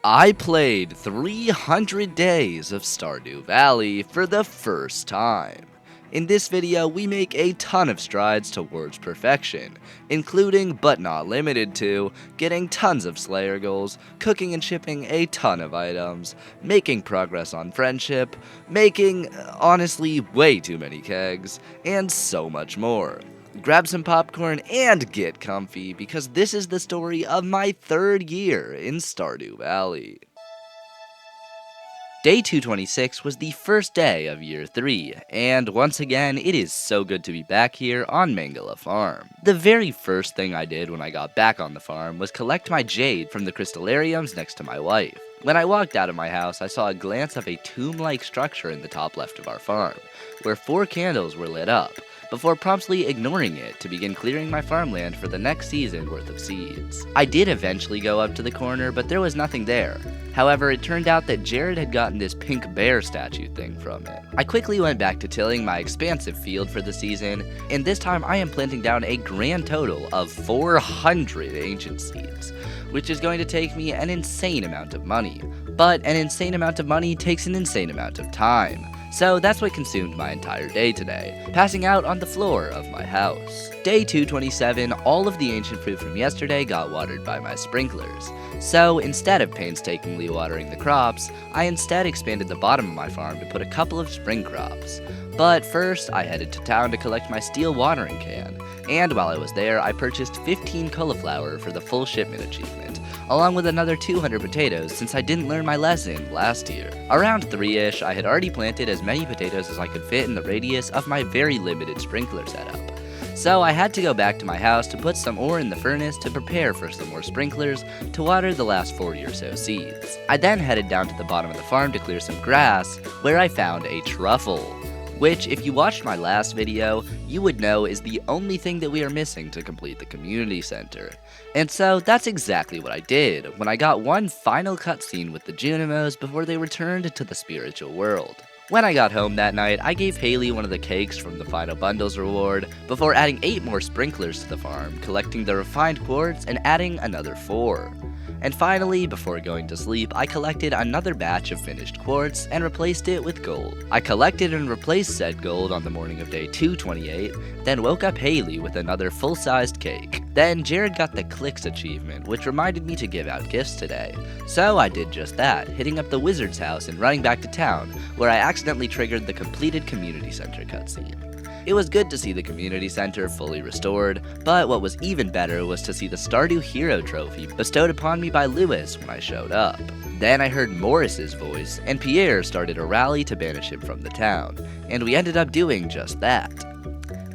I played 300 days of Stardew Valley for the first time. In this video, we make a ton of strides towards perfection, including but not limited to getting tons of Slayer goals, cooking and shipping a ton of items, making progress on friendship, making, honestly, way too many kegs, and so much more. Grab some popcorn and get comfy because this is the story of my third year in Stardew Valley. Day 226 was the first day of year 3, and once again, it is so good to be back here on Mangala Farm. The very first thing I did when I got back on the farm was collect my jade from the crystallariums next to my wife. When I walked out of my house, I saw a glance of a tomb-like structure in the top left of our farm, where 4 candles were lit up, before promptly ignoring it to begin clearing my farmland for the next season worth of seeds. I did eventually go up to the corner, but there was nothing there. However, it turned out that Jared had gotten this pink bear statue thing from it. I quickly went back to tilling my expansive field for the season, and this time I am planting down a grand total of 400 ancient seeds, which is going to take me an insane amount of money. But an insane amount of money takes an insane amount of time. So that's what consumed my entire day today, passing out on the floor of my house. Day 227, all of the ancient fruit from yesterday got watered by my sprinklers. So instead of painstakingly watering the crops, I instead expanded the bottom of my farm to put a couple of spring crops. But first, I headed to town to collect my steel watering can, and while I was there, I purchased 15 cauliflower for the full shipment achievement, along with another 200 potatoes since I didn't learn my lesson last year. Around 3-ish, I had already planted as many potatoes as I could fit in the radius of my very limited sprinkler setup. So I had to go back to my house to put some ore in the furnace to prepare for some more sprinklers to water the last 40 or so seeds. I then headed down to the bottom of the farm to clear some grass, where I found a truffle, which, if you watched my last video, you would know is the only thing that we are missing to complete the community center. And so that's exactly what I did when I got one final cutscene with the Junimos before they returned to the spiritual world. When I got home that night, I gave Haley one of the cakes from the final bundles reward, before adding 8 more sprinklers to the farm, collecting the refined quartz and adding another 4. And finally, before going to sleep, I collected another batch of finished quartz and replaced it with gold. I collected and replaced said gold on the morning of day 228, then woke up Haley with another full-sized cake. Then Jared got the Clicks achievement, which reminded me to give out gifts today. So I did just that, hitting up the wizard's house and running back to town, where I accidentally triggered the completed community center cutscene. It was good to see the community center fully restored, but what was even better was to see the Stardew Hero trophy bestowed upon me by Lewis when I showed up. Then I heard Morris's voice, and Pierre started a rally to banish him from the town, and we ended up doing just that.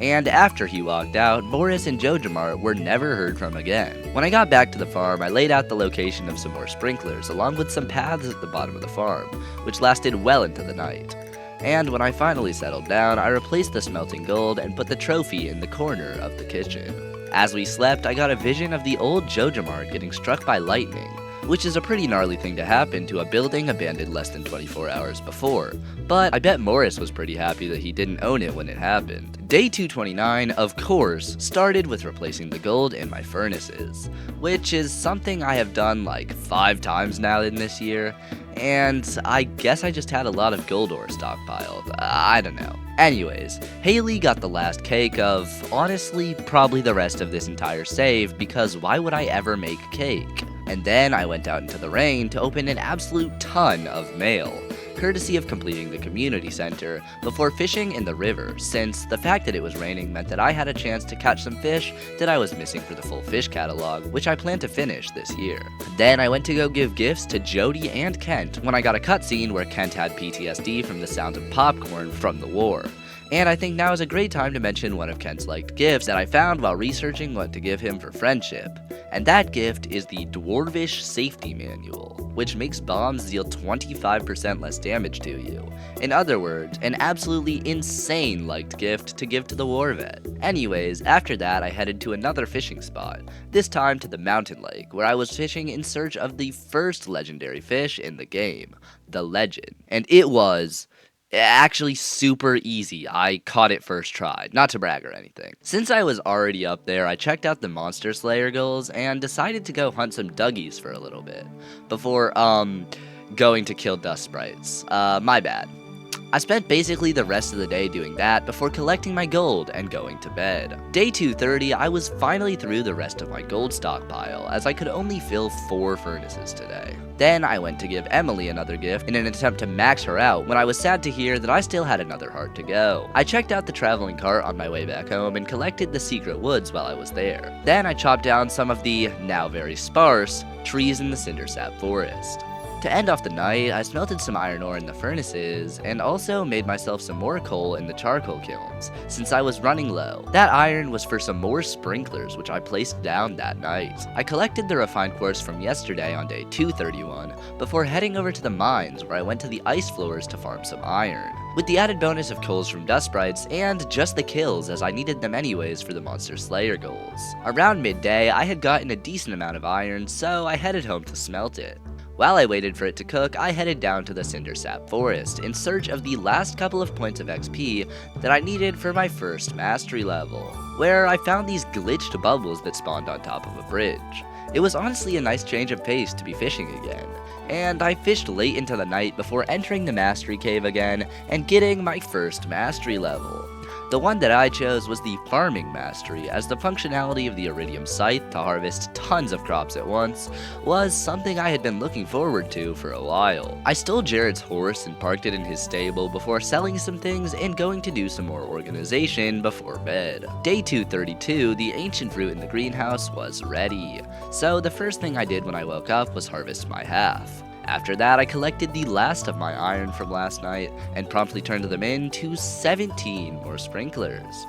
And after he walked out, Morris and Jojamart were never heard from again. When I got back to the farm, I laid out the location of some more sprinklers, along with some paths at the bottom of the farm, which lasted well into the night. And when I finally settled down, I replaced the smelting gold and put the trophy in the corner of the kitchen. As we slept, I got a vision of the old Jojamart getting struck by lightning, which is a pretty gnarly thing to happen to a building abandoned less than 24 hours before, but I bet Morris was pretty happy that he didn't own it when it happened. Day 229, of course, started with replacing the gold in my furnaces, which is something I have done like 5 times now in this year, and I guess I just had a lot of gold ore stockpiled. I don't know. Anyways, Haley got the last cake of, honestly, probably the rest of this entire save, because why would I ever make cake? And then I went out into the rain to open an absolute ton of mail, courtesy of completing the community center, before fishing in the river, since the fact that it was raining meant that I had a chance to catch some fish that I was missing for the full fish catalog, which I plan to finish this year. Then I went to go give gifts to Jody and Kent when I got a cutscene where Kent had PTSD from the sound of popcorn from the war. And I think now is a great time to mention one of Kent's liked gifts that I found while researching what to give him for friendship. And that gift is the Dwarvish Safety Manual, which makes bombs deal 25% less damage to you. In other words, an absolutely insane liked gift to give to the war vet. Anyways, after that I headed to another fishing spot, this time to the mountain lake, where I was fishing in search of the first legendary fish in the game, the Legend. And it was Actually, super easy. I caught it first try, not to brag or anything. Since I was already up there, I checked out the Monster Slayer goals and decided to go hunt some Duggies for a little bit before, going to kill Dust Sprites. My bad. I spent basically the rest of the day doing that before collecting my gold and going to bed. Day 230, I was finally through the rest of my gold stockpile, as I could only fill 4 furnaces today. Then I went to give Emily another gift in an attempt to max her out when I was sad to hear that I still had another heart to go. I checked out the traveling cart on my way back home and collected the secret woods while I was there. Then I chopped down some of the, now very sparse, trees in the Cindersap forest. To end off the night, I smelted some iron ore in the furnaces, and also made myself some more coal in the charcoal kilns, since I was running low. That iron was for some more sprinklers, which I placed down that night. I collected the refined quartz from yesterday on day 231, before heading over to the mines where I went to the ice floors to farm some iron, with the added bonus of coals from dust sprites and just the kills, as I needed them anyways for the Monster Slayer goals. Around midday, I had gotten a decent amount of iron, so I headed home to smelt it. While I waited for it to cook, I headed down to the Cindersap forest in search of the last couple of points of XP that I needed for my first mastery level, where I found these glitched bubbles that spawned on top of a bridge. It was honestly a nice change of pace to be fishing again, and I fished late into the night before entering the mastery cave again and getting my first mastery level. The one that I chose was the Farming Mastery, as the functionality of the Iridium Scythe to harvest tons of crops at once was something I had been looking forward to for a while. I stole Jared's horse and parked it in his stable before selling some things and going to do some more organization before bed. Day 232, the ancient fruit in the greenhouse was ready, so the first thing I did when I woke up was harvest my half. After that, I collected the last of my iron from last night and promptly turned them into 17 more sprinklers.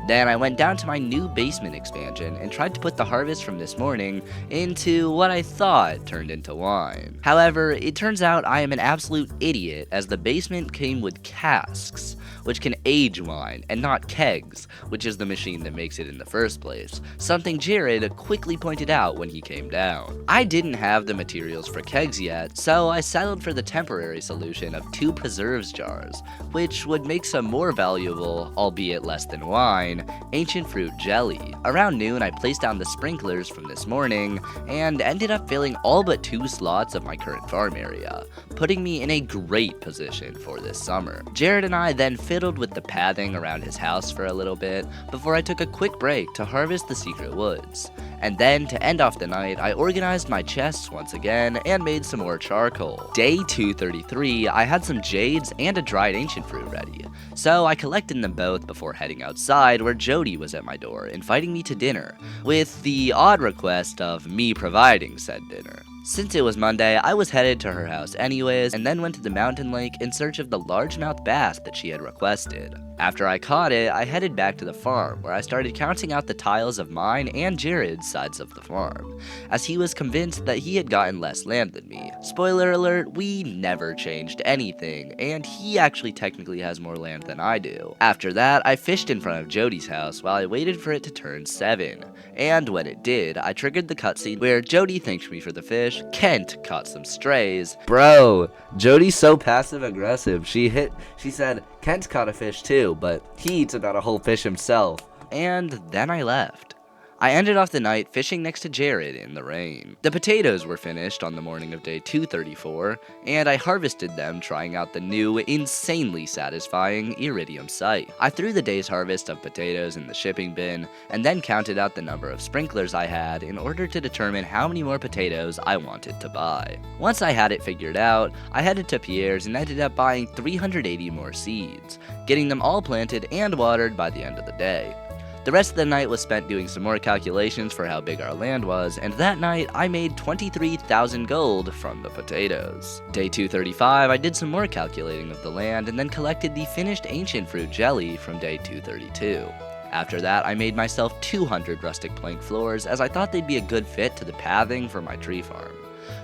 Then I went down to my new basement expansion and tried to put the harvest from this morning into what I thought turned into wine. However, it turns out I am an absolute idiot, as the basement came with casks, which can age wine, and not kegs, which is the machine that makes it in the first place, something Jared quickly pointed out when he came down. I didn't have the materials for kegs yet, so I settled for the temporary solution of 2 preserves jars, which would make some more valuable, albeit less than wine, ancient fruit jelly. Around noon, I placed down the sprinklers from this morning, and ended up filling all but 2 slots of my current farm area, putting me in a great position for this summer. Jared and I then fiddled with the pathing around his house for a little bit, before I took a quick break to harvest the secret woods. And then, to end off the night, I organized my chests once again, and made some more charcoal. Day 233, I had some jades and a dried ancient fruit ready, so I collected them both before heading outside, where Jody was at my door, inviting me to dinner, with the odd request of me providing said dinner. Since it was Monday, I was headed to her house anyways, and then went to the mountain lake in search of the largemouth bass that she had requested. After I caught it, I headed back to the farm, where I started counting out the tiles of mine and Jared's sides of the farm, as he was convinced that he had gotten less land than me. Spoiler alert, we never changed anything, and he actually technically has more land than I do. After that, I fished in front of Jody's house while I waited for it to turn 7, and when it did, I triggered the cutscene where Jody thanked me for the fish, Kent caught some strays. Bro, Jody's so passive aggressive. She said, Kent caught a fish too, but he eats about a whole fish himself. And then I left. I ended off the night fishing next to Jared in the rain. The potatoes were finished on the morning of day 234, and I harvested them trying out the new, insanely satisfying Iridium Scythe. I threw the day's harvest of potatoes in the shipping bin, and then counted out the number of sprinklers I had in order to determine how many more potatoes I wanted to buy. Once I had it figured out, I headed to Pierre's and ended up buying 380 more seeds, getting them all planted and watered by the end of the day. The rest of the night was spent doing some more calculations for how big our land was, and that night I made 23,000 gold from the potatoes. Day 235, I did some more calculating of the land and then collected the finished ancient fruit jelly from day 232. After that, I made myself 200 rustic plank floors, as I thought they'd be a good fit to the pathing for my tree farm.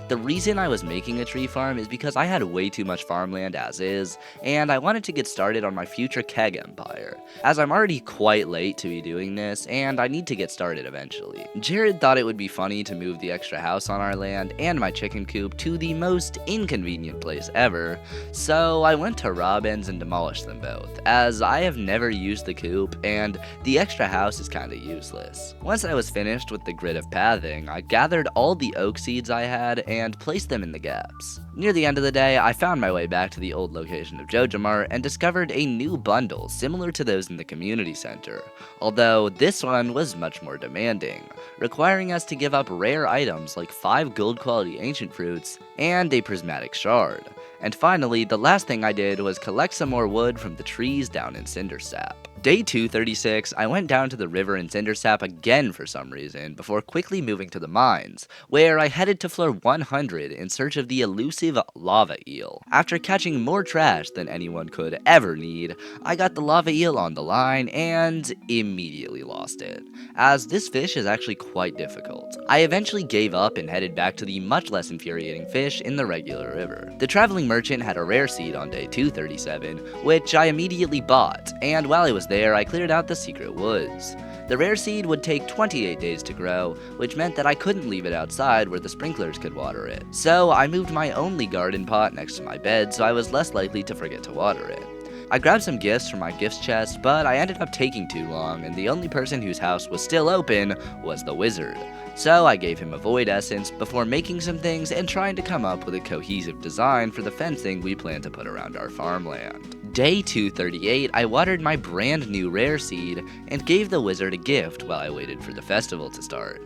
The reason I was making a tree farm is because I had way too much farmland as is, and I wanted to get started on my future keg empire, as I'm already quite late to be doing this, and I need to get started eventually. Jared thought it would be funny to move the extra house on our land and my chicken coop to the most inconvenient place ever, so I went to Robin's and demolished them both, as I have never used the coop, and the extra house is kinda useless. Once I was finished with the grid of pathing, I gathered all the oak seeds I had and placed them in the gaps. Near the end of the day, I found my way back to the old location of JojaMart and discovered a new bundle similar to those in the community center, although this one was much more demanding, requiring us to give up rare items like 5 gold quality ancient fruits and a prismatic shard. And finally, the last thing I did was collect some more wood from the trees down in Cindersap. Day 236, I went down to the river in Cindersap again for some reason, before quickly moving to the mines, where I headed to floor 100 in search of the elusive lava eel. After catching more trash than anyone could ever need, I got the lava eel on the line and immediately lost it, as this fish is actually quite difficult. I eventually gave up and headed back to the much less infuriating fish in the regular river. The traveling merchant had a rare seed on day 237, which I immediately bought, and while I was there, I cleared out the secret woods. The rare seed would take 28 days to grow, which meant that I couldn't leave it outside where the sprinklers could water it. So I moved my only garden pot next to my bed so I was less likely to forget to water it. I grabbed some gifts from my gifts chest, but I ended up taking too long, and the only person whose house was still open was the wizard. So I gave him a void essence before making some things and trying to come up with a cohesive design for the fencing we plan to put around our farmland. Day 238, I watered my brand new rare seed and gave the wizard a gift while I waited for the festival to start.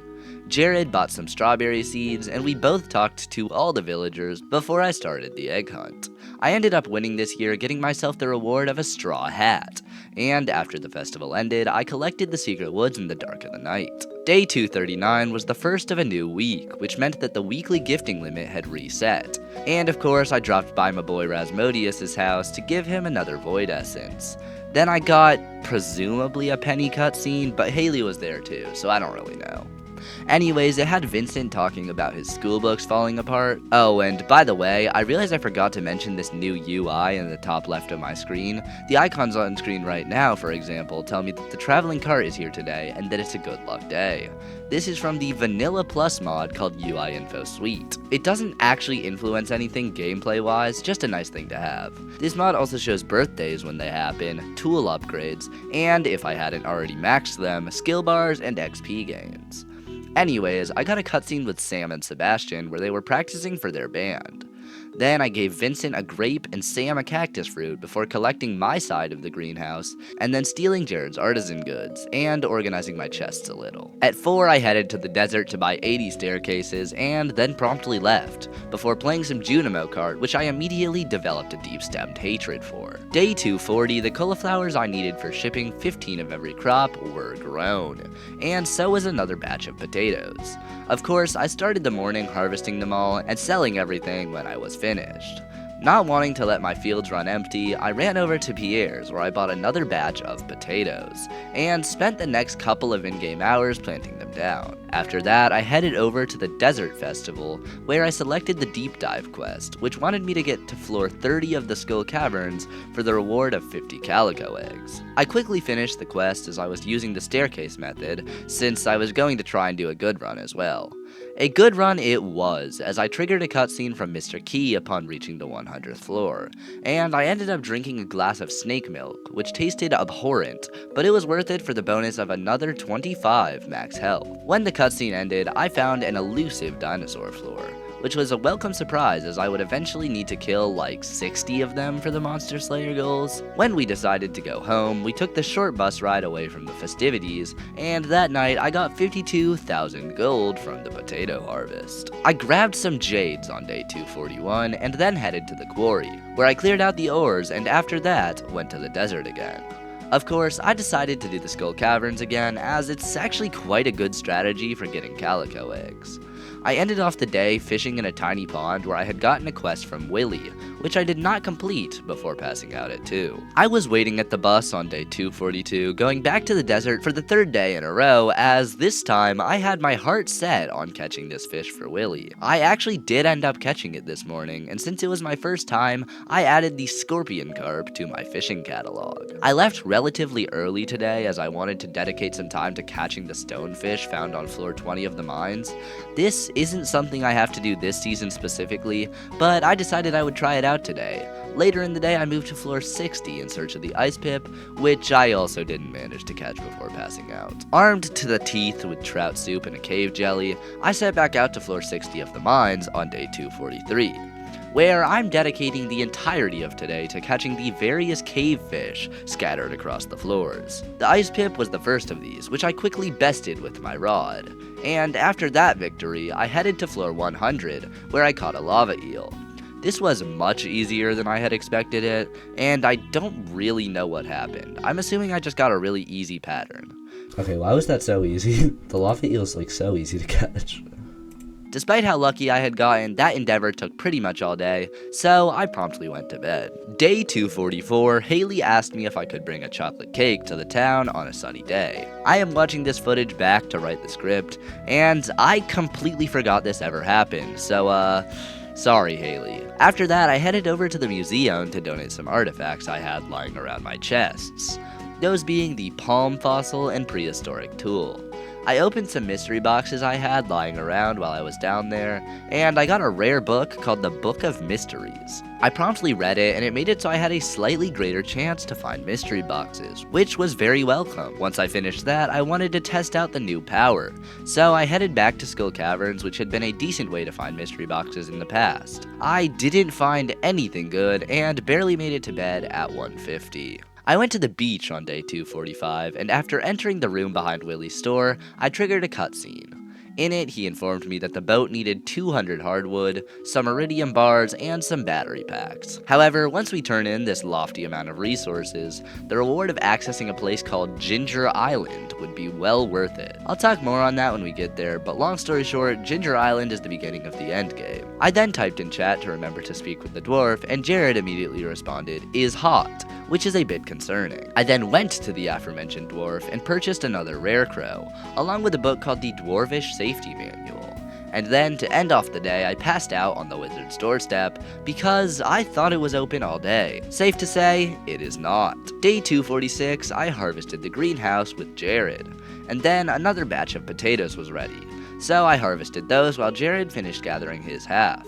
Jared bought some strawberry seeds, and we both talked to all the villagers before I started the egg hunt. I ended up winning this year, getting myself the reward of a straw hat, and after the festival ended, I collected the secret woods in the dark of the night. Day 239 was the first of a new week, which meant that the weekly gifting limit had reset. And of course, I dropped by my boy Rasmodius' house to give him another void essence. Then I got, presumably a penny cutscene, but Haley was there too, so I don't really know. Anyways, it had Vincent talking about his school books falling apart. Oh, and by the way, I realized I forgot to mention this new UI in the top left of my screen. The icons on screen right now, for example, tell me that the traveling cart is here today and that it's a good luck day. This is from the Vanilla Plus mod called UI Info Suite. It doesn't actually influence anything gameplay-wise, just a nice thing to have. This mod also shows birthdays when they happen, tool upgrades, and if I hadn't already maxed them, skill bars and XP gains. Anyways, I got a cutscene with Sam and Sebastian where they were practicing for their band. Then I gave Vincent a grape and Sam a cactus fruit before collecting my side of the greenhouse, and then stealing Jared's artisan goods, and organizing my chests a little. At 4, I headed to the desert to buy 80 staircases, and then promptly left, before playing some Junimo Kart, which I immediately developed a deep-stemmed hatred for. Day 240, the cauliflowers I needed for shipping 15 of every crop were grown, and so was another batch of potatoes. Of course, I started the morning harvesting them all and selling everything when I was finished. Not wanting to let my fields run empty, I ran over to Pierre's where I bought another batch of potatoes, and spent the next couple of in-game hours planting them down. After that, I headed over to the Desert Festival, where I selected the Deep Dive quest, which wanted me to get to floor 30 of the Skull Caverns for the reward of 50 calico eggs. I quickly finished the quest as I was using the staircase method, since I was going to try and do a good run as well. A good run it was, as I triggered a cutscene from Mr. Key upon reaching the 100th floor, and I ended up drinking a glass of snake milk, which tasted abhorrent, but it was worth it for the bonus of another 25 max health. When the cutscene ended, I found an elusive dinosaur floor, which was a welcome surprise as I would eventually need to kill like 60 of them for the Monster Slayer goals. When we decided to go home, we took the short bus ride away from the festivities, and that night I got 52,000 gold from the potato harvest. I grabbed some jades on day 241 and then headed to the quarry, where I cleared out the ores and after that went to the desert again. Of course, I decided to do the Skull Caverns again as it's actually quite a good strategy for getting calico eggs. I ended off the day fishing in a tiny pond where I had gotten a quest from Willy, which I did not complete before passing out at 2. I was waiting at the bus on day 242, going back to the desert for the third day in a row, as this time I had my heart set on catching this fish for Willy. I actually did end up catching it this morning, and since it was my first time, I added the scorpion carp to my fishing catalog. I left relatively early today as I wanted to dedicate some time to catching the stonefish found on floor 20 of the mines. This isn't something I have to do this season specifically, but I decided I would try it out today. Later in the day, I moved to floor 60 in search of the ice pip, which I also didn't manage to catch before passing out. Armed to the teeth with trout soup and a cave jelly, I set back out to floor 60 of the mines on day 243, where I'm dedicating the entirety of today to catching the various cave fish scattered across the floors. The ice pip was the first of these, which I quickly bested with my rod, and after that victory, I headed to floor 100, where I caught a lava eel. This was much easier than I had expected it, and I don't really know what happened. I'm assuming I just got a really easy pattern. Okay, why was that so easy? The lava eel's like so easy to catch. Despite how lucky I had gotten, that endeavor took pretty much all day, so I promptly went to bed. Day 244, Haley asked me if I could bring a chocolate cake to the town on a sunny day. I am watching this footage back to write the script, and I completely forgot this ever happened, so sorry, Haley. After that, I headed over to the museum to donate some artifacts I had lying around my chests, those being the palm fossil and prehistoric tool. I opened some mystery boxes I had lying around while I was down there, and I got a rare book called the Book of Mysteries. I promptly read it, and it made it so I had a slightly greater chance to find mystery boxes, which was very welcome. Once I finished that, I wanted to test out the new power, so I headed back to Skull Caverns, which had been a decent way to find mystery boxes in the past. I didn't find anything good, and barely made it to bed at 1:50. I went to the beach on day 245, and after entering the room behind Willy's store, I triggered a cutscene. In it, he informed me that the boat needed 200 hardwood, some iridium bars, and some battery packs. However, once we turn in this lofty amount of resources, the reward of accessing a place called Ginger Island would be well worth it. I'll talk more on that when we get there, but long story short, Ginger Island is the beginning of the endgame. I then typed in chat to remember to speak with the dwarf, and Jared immediately responded, "Is hot," which is a bit concerning. I then went to the aforementioned dwarf and purchased another rare crow, along with a book called the Dwarvish Safety Manual. And then, to end off the day, I passed out on the wizard's doorstep because I thought it was open all day. Safe to say, it is not. Day 246, I harvested the greenhouse with Jared, and then another batch of potatoes was ready, so I harvested those while Jared finished gathering his half.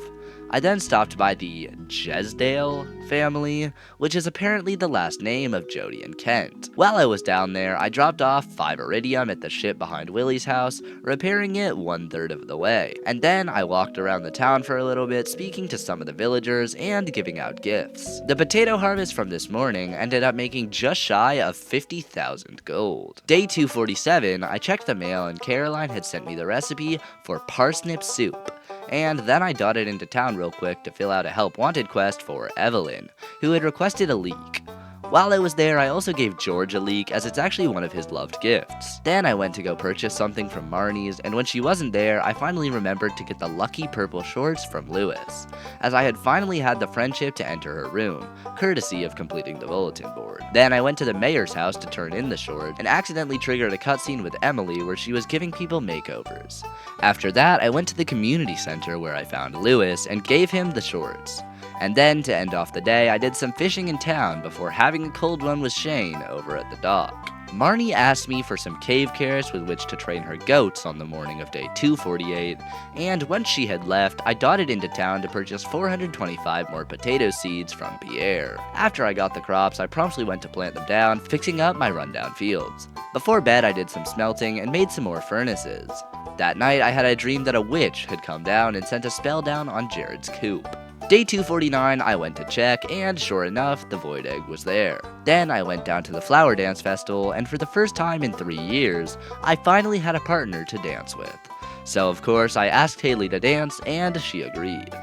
I then stopped by the Jesdale family, which is apparently the last name of Jody and Kent. While I was down there, I dropped off 5 iridium at the ship behind Willy's house, repairing it 1/3 of the way. And then I walked around the town for a little bit, speaking to some of the villagers and giving out gifts. The potato harvest from this morning ended up making just shy of 50,000 gold. Day 247, I checked the mail and Caroline had sent me the recipe for parsnip soup. And then I dotted into town real quick to fill out a help wanted quest for Evelyn, who had requested a leek. While I was there, I also gave George a leek, as it's actually one of his loved gifts. Then I went to go purchase something from Marnie's, and when she wasn't there, I finally remembered to get the lucky purple shorts from Lewis, as I had finally had the friendship to enter her room, courtesy of completing the bulletin board. Then I went to the mayor's house to turn in the short, and accidentally triggered a cutscene with Emily where she was giving people makeovers. After that, I went to the community center where I found Lewis and gave him the shorts. And then, to end off the day, I did some fishing in town before having a cold one with Shane over at the dock. Marnie asked me for some cave carrots with which to train her goats on the morning of day 248, and once she had left, I dotted into town to purchase 425 more potato seeds from Pierre. After I got the crops, I promptly went to plant them down, fixing up my rundown fields. Before bed, I did some smelting and made some more furnaces. That night, I had a dream that a witch had come down and sent a spell down on Jared's coop. Day 249, I went to check, and sure enough, the void egg was there. Then I went down to the flower dance festival, and for the first time in 3 years, I finally had a partner to dance with. So of course, I asked Haley to dance, and she agreed.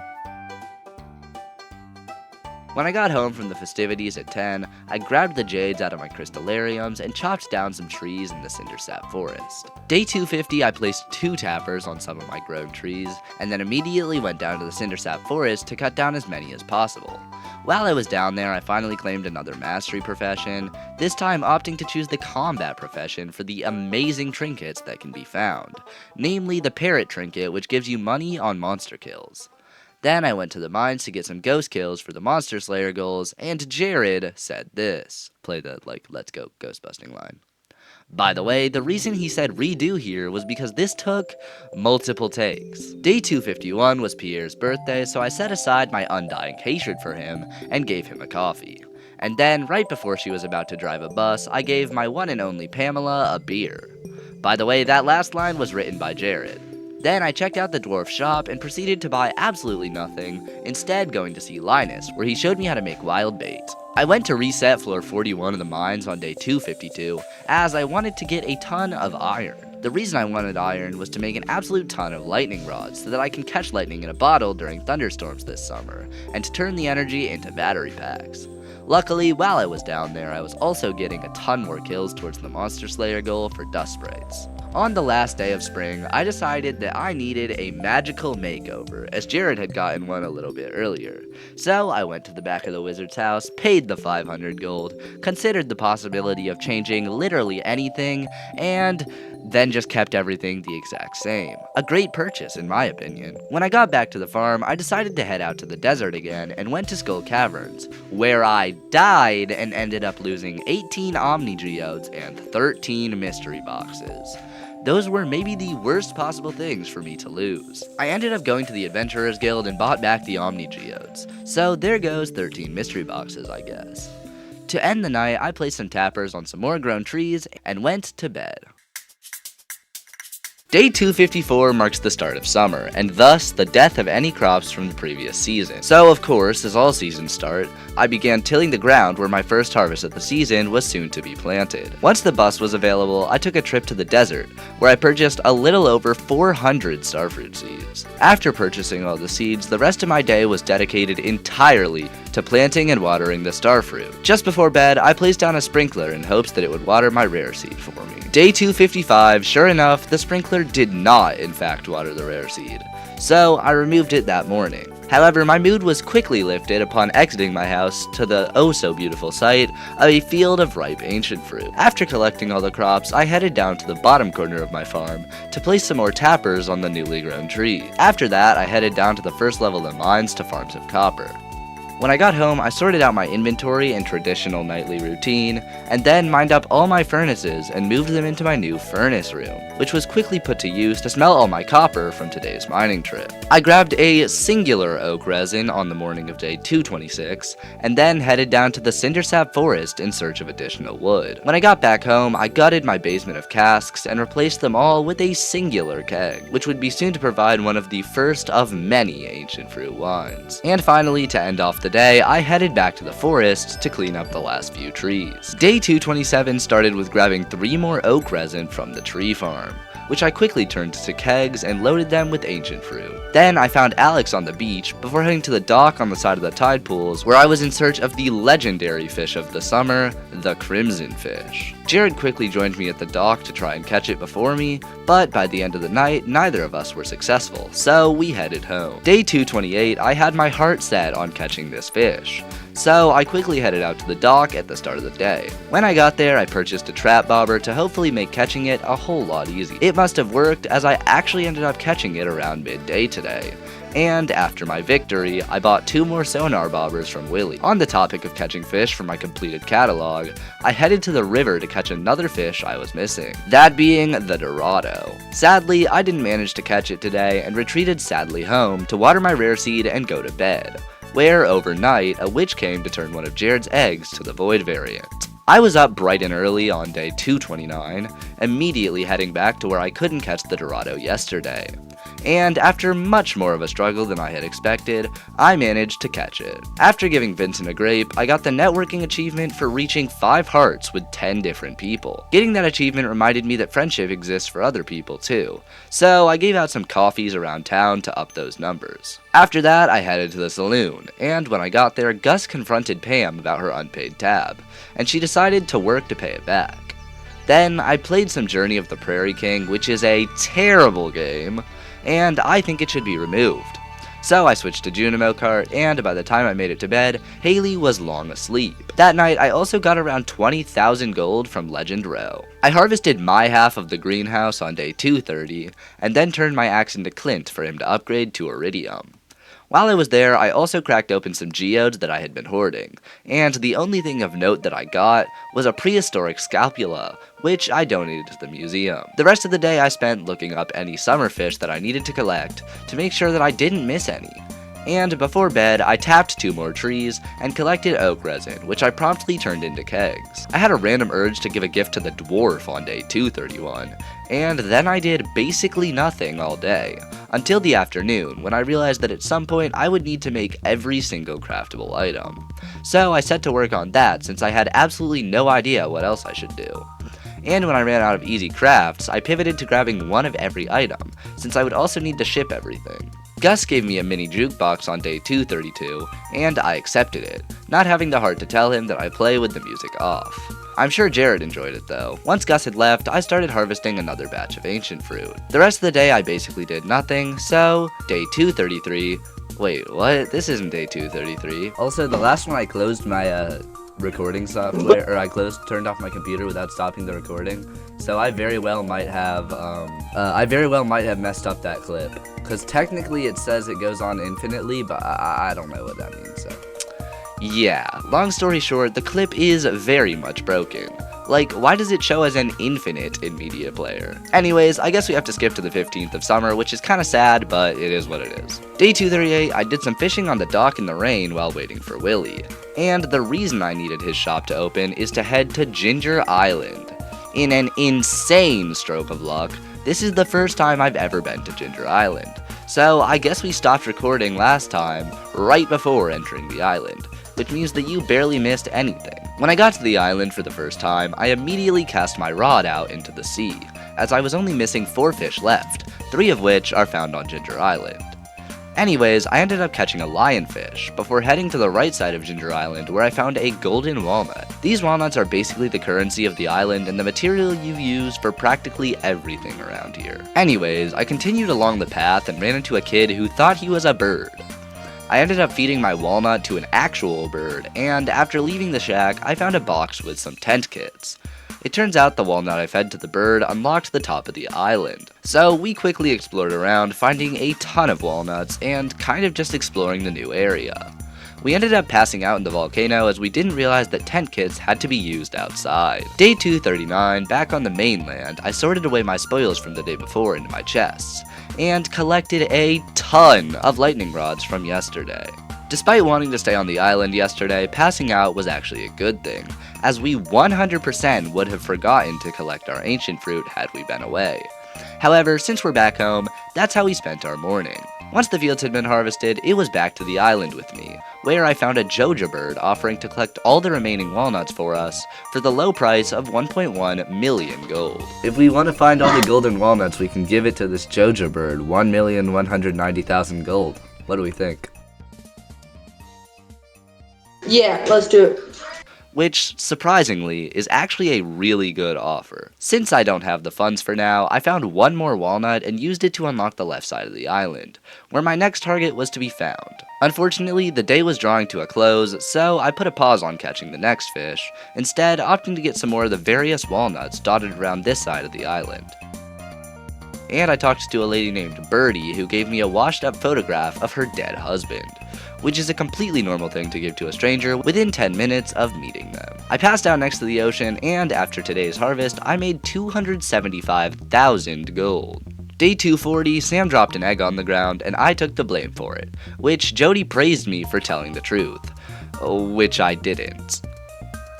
When I got home from the festivities at 10, I grabbed the jades out of my crystallariums and chopped down some trees in the cindersap forest. Day 250, I placed 2 tappers on some of my grown trees, and then immediately went down to the cindersap forest to cut down as many as possible. While I was down there, I finally claimed another mastery profession, this time opting to choose the combat profession for the amazing trinkets that can be found, namely the parrot trinket, which gives you money on monster kills. Then I went to the mines to get some ghost kills for the monster slayer goals, and Jared said this. Play the, let's go ghost busting line. By the way, the reason he said redo here was because this took multiple takes. Day 251 was Pierre's birthday, so I set aside my undying hatred for him and gave him a coffee. And then, right before she was about to drive a bus, I gave my one and only Pamela a beer. By the way, that last line was written by Jared. Then I checked out the dwarf shop and proceeded to buy absolutely nothing, instead going to see Linus, where he showed me how to make wild bait. I went to reset floor 41 of the mines on day 252, as I wanted to get a ton of iron. The reason I wanted iron was to make an absolute ton of lightning rods, so that I can catch lightning in a bottle during thunderstorms this summer, and to turn the energy into battery packs. Luckily, while I was down there, I was also getting a ton more kills towards the Monster Slayer goal for dust sprites. On the last day of spring, I decided that I needed a magical makeover, as Jared had gotten one a little bit earlier. So I went to the back of the wizard's house, paid the 500 gold, considered the possibility of changing literally anything, and then just kept everything the exact same. A great purchase, in my opinion. When I got back to the farm, I decided to head out to the desert again and went to Skull Caverns, where I died and ended up losing 18 Omni Geodes and 13 mystery boxes. Those were maybe the worst possible things for me to lose. I ended up going to the Adventurers Guild and bought back the Omni Geodes. So there goes 13 mystery boxes, I guess. To end the night, I placed some tappers on some more grown trees and went to bed. Day 254 marks the start of summer, and thus the death of any crops from the previous season. So of course, as all seasons start, I began tilling the ground where my first harvest of the season was soon to be planted. Once the bus was available, I took a trip to the desert, where I purchased a little over 400 starfruit seeds. After purchasing all the seeds, the rest of my day was dedicated entirely to planting and watering the starfruit. Just before bed, I placed down a sprinkler in hopes that it would water my rare seed for me. Day 255, sure enough, the sprinkler did not in fact water the rare seed, so I removed it that morning. However, my mood was quickly lifted upon exiting my house to the oh-so-beautiful sight of a field of ripe ancient fruit. After collecting all the crops, I headed down to the bottom corner of my farm to place some more tappers on the newly grown trees. After that, I headed down to the first level of the mines to farm some copper. When I got home, I sorted out my inventory in traditional nightly routine, and then mined up all my furnaces and moved them into my new furnace room, which was quickly put to use to smelt all my copper from today's mining trip. I grabbed a singular oak resin on the morning of day 226, and then headed down to the cindersap forest in search of additional wood. When I got back home, I gutted my basement of casks and replaced them all with a singular keg, which would be soon to provide one of the first of many ancient fruit wines. And finally, to end off the day, I headed back to the forest to clean up the last few trees. Day 227 started with grabbing 3 more oak resin from the tree farm, which I quickly turned to kegs and loaded them with ancient fruit. Then I found Alex on the beach before heading to the dock on the side of the tide pools, where I was in search of the legendary fish of the summer, the crimson fish. Jared quickly joined me at the dock to try and catch it before me, but by the end of the night, neither of us were successful, so we headed home. Day 228, I had my heart set on catching this fish, so I quickly headed out to the dock at the start of the day. When I got there, I purchased a trap bobber to hopefully make catching it a whole lot easier. It must have worked, as I actually ended up catching it around midday today. And after my victory, I bought 2 more sonar bobbers from Willie. On the topic of catching fish from my completed catalog, I headed to the river to catch another fish I was missing, that being the Dorado. Sadly, I didn't manage to catch it today and retreated sadly home to water my rare seed and go to bed, where overnight, a witch came to turn one of Jared's eggs to the Void variant. I was up bright and early on day 229, immediately heading back to where I couldn't catch the Dorado yesterday. And after much more of a struggle than I had expected, I managed to catch it. After giving Vincent a grape, I got the networking achievement for reaching 5 hearts with 10 different people. Getting that achievement reminded me that friendship exists for other people too, so I gave out some coffees around town to up those numbers. After that, I headed to the saloon, and when I got there, Gus confronted Pam about her unpaid tab, and she decided to work to pay it back. Then, I played some Journey of the Prairie King, which is a terrible game, and I think it should be removed. So I switched to Junimo cart, and by the time I made it to bed, Haley was long asleep. That night, I also got around 20,000 gold from Legend Row. I harvested my half of the greenhouse on day 230, and then turned my axe into Clint for him to upgrade to Iridium. While I was there, I also cracked open some geodes that I had been hoarding, and the only thing of note that I got was a prehistoric scapula, which I donated to the museum. The rest of the day I spent looking up any summer fish that I needed to collect to make sure that I didn't miss any. And before bed, I tapped 2 more trees and collected oak resin, which I promptly turned into kegs. I had a random urge to give a gift to the dwarf on day 231, and then I did basically nothing all day, until the afternoon, when I realized that at some point I would need to make every single craftable item. So I set to work on that since I had absolutely no idea what else I should do. And when I ran out of easy crafts, I pivoted to grabbing one of every item, since I would also need to ship everything. Gus gave me a mini jukebox on day 232, and I accepted it, not having the heart to tell him that I play with the music off. I'm sure Jared enjoyed it though. Once Gus had left, I started harvesting another batch of ancient fruit. The rest of the day I basically did nothing, so day 233. Wait, what? This isn't day 233. Also, the last one I closed my recording software, or turned off my computer without stopping the recording. So I very well might have messed up that clip. Because technically it says it goes on infinitely, but I don't know what that means, so. Yeah, long story short, the clip is very much broken. Like, why does it show as an infinite in Media Player? Anyways, I guess we have to skip to the 15th of summer, which is kinda sad, but it is what it is. Day 238, I did some fishing on the dock in the rain while waiting for Willie. And the reason I needed his shop to open is to head to Ginger Island. In an insane stroke of luck, this is the first time I've ever been to Ginger Island. So I guess we stopped recording last time, right before entering the island, which means that you barely missed anything. When I got to the island for the first time, I immediately cast my rod out into the sea, as I was only missing 4 fish left, 3 of which are found on Ginger Island. Anyways, I ended up catching a lionfish, before heading to the right side of Ginger Island where I found a golden walnut. These walnuts are basically the currency of the island and the material you use for practically everything around here. Anyways, I continued along the path and ran into a kid who thought he was a bird. I ended up feeding my walnut to an actual bird, and after leaving the shack, I found a box with some tent kits. It turns out the walnut I fed to the bird unlocked the top of the island. So we quickly explored around, finding a ton of walnuts and kind of just exploring the new area. We ended up passing out in the volcano as we didn't realize that tent kits had to be used outside. Day 239, back on the mainland, I sorted away my spoils from the day before into my chests, and collected a ton of lightning rods from yesterday. Despite wanting to stay on the island yesterday, passing out was actually a good thing, as we 100% would have forgotten to collect our ancient fruit had we been away. However, since we're back home, that's how we spent our morning. Once the fields had been harvested, it was back to the island with me, where I found a Joja bird offering to collect all the remaining walnuts for us for the low price of 1.1 million gold. If we want to find all the golden walnuts, we can give it to this Joja bird, 1,190,000 gold. What do we think? Yeah, let's do it. Which, surprisingly, is actually a really good offer. Since I don't have the funds for now, I found one more walnut and used it to unlock the left side of the island, where my next target was to be found. Unfortunately, the day was drawing to a close, so I put a pause on catching the next fish, instead opting to get some more of the various walnuts dotted around this side of the island. And I talked to a lady named Birdie who gave me a washed up photograph of her dead husband, which is a completely normal thing to give to a stranger within 10 minutes of meeting them. I passed out next to the ocean, and after today's harvest, I made 275,000 gold. Day 240, Sam dropped an egg on the ground, and I took the blame for it, which Jody praised me for telling the truth, which I didn't.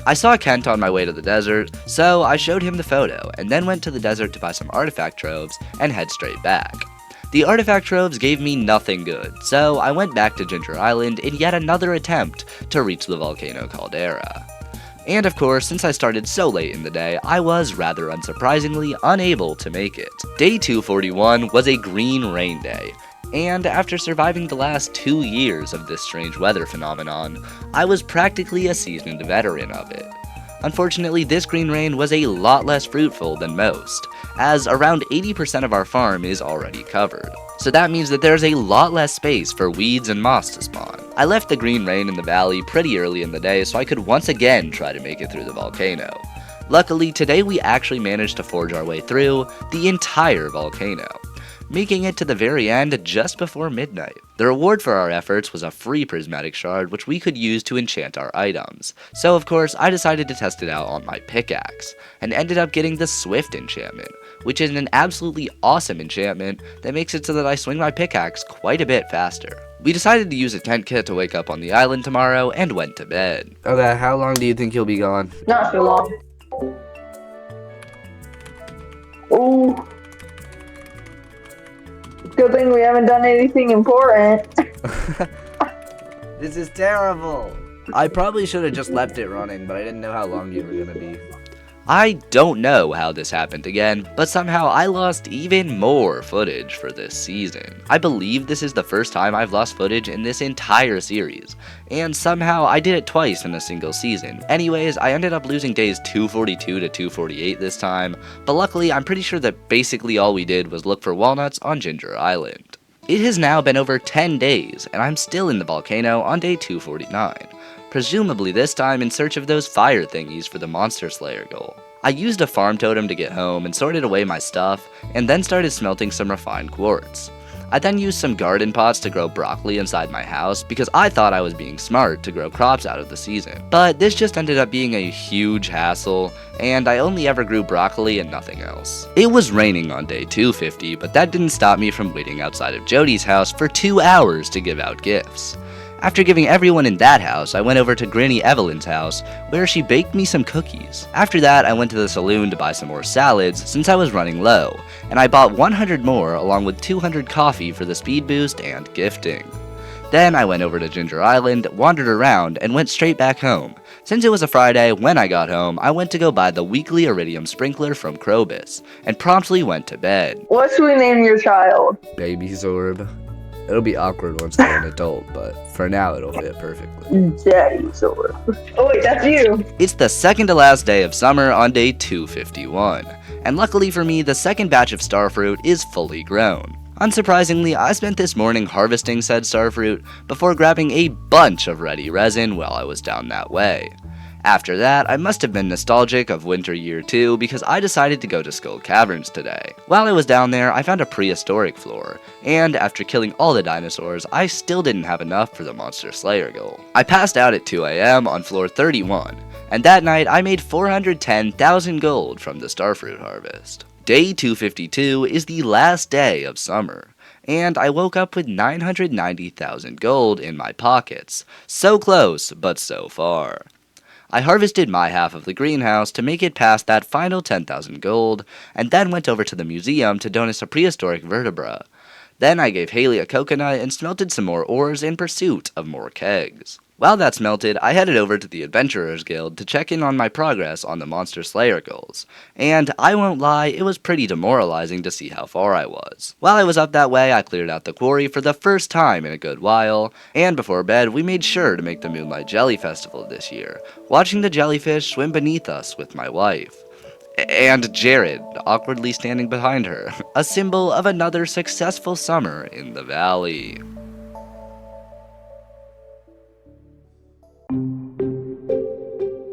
I saw Kent on my way to the desert, so I showed him the photo, and then went to the desert to buy some artifact troves and head straight back. The artifact troves gave me nothing good, so I went back to Ginger Island in yet another attempt to reach the volcano caldera. And of course, since I started so late in the day, I was, rather unsurprisingly, unable to make it. Day 241 was a green rain day, and after surviving the last 2 years of this strange weather phenomenon, I was practically a seasoned veteran of it. Unfortunately, this green rain was a lot less fruitful than most, as around 80% of our farm is already covered. so that means that there's a lot less space for weeds and moss to spawn. I left the green rain in the valley pretty early in the day so I could once again try to make it through the volcano. Luckily, today we actually managed to forge our way through the entire volcano, making it to the very end just before midnight. The reward for our efforts was a free prismatic shard which we could use to enchant our items, so of course I decided to test it out on my pickaxe, and ended up getting the Swift enchantment, which is an absolutely awesome enchantment that makes it so that I swing my pickaxe quite a bit faster. We decided to use a tent kit to wake up on the island tomorrow and went to bed. Okay, how long do you think you'll be gone? Not too long. Ooh. Good thing we haven't done anything important. This is terrible. I probably should have just left it running, but I didn't know how long you were gonna be. I don't know how this happened again, but somehow I lost even more footage for this season. I believe this is the first time I've lost footage in this entire series, and somehow I did it twice in a single season. Anyways, I ended up losing days 242 to 248 this time, but luckily I'm pretty sure that basically all we did was look for walnuts on Ginger Island. It has now been over 10 days, and I'm still in the volcano on day 249. Presumably this time in search of those fire thingies for the Monster Slayer goal. I used a farm totem to get home and sorted away my stuff, and then started smelting some refined quartz. I then used some garden pots to grow broccoli inside my house because I thought I was being smart to grow crops out of the season. But this just ended up being a huge hassle, and I only ever grew broccoli and nothing else. It was raining on day 250, but that didn't stop me from waiting outside of Jody's house for 2 hours to give out gifts. After giving everyone in that house, I went over to Granny Evelyn's house, where she baked me some cookies. After that, I went to the saloon to buy some more salads, since I was running low, and I bought 100 more along with 200 coffee for the speed boost and gifting. Then I went over to Ginger Island, wandered around, and went straight back home. Since it was a Friday, when I got home, I went to go buy the weekly iridium sprinkler from Krobus, and promptly went to bed. What should we name your child? Baby Zorb. It'll be awkward once they're an adult, but for now it'll fit perfectly. Daddy Sword. Oh wait, that's you. It's the second to last day of summer on day 251, and luckily for me, the second batch of starfruit is fully grown. Unsurprisingly, I spent this morning harvesting said starfruit before grabbing a bunch of ready resin while I was down that way. After that, I must have been nostalgic of winter year 2 because I decided to go to Skull Caverns today. While I was down there, I found a prehistoric floor, and after killing all the dinosaurs, I still didn't have enough for the Monster Slayer goal. I passed out at 2 AM on floor 31, and that night I made 410,000 gold from the starfruit harvest. Day 252 is the last day of summer, and I woke up with 990,000 gold in my pockets. So close, but so far. I harvested my half of the greenhouse to make it past that final 10,000 gold, and then went over to the museum to donate a prehistoric vertebra. Then I gave Haley a coconut and smelted some more ores in pursuit of more kegs. While that smelted, I headed over to the Adventurers Guild to check in on my progress on the Monster Slayer goals, and I won't lie, it was pretty demoralizing to see how far I was. While I was up that way, I cleared out the quarry for the first time in a good while, and before bed, we made sure to make the Moonlight Jelly Festival this year, watching the jellyfish swim beneath us with my wife. And Jared, awkwardly standing behind her, a symbol of another successful summer in the valley.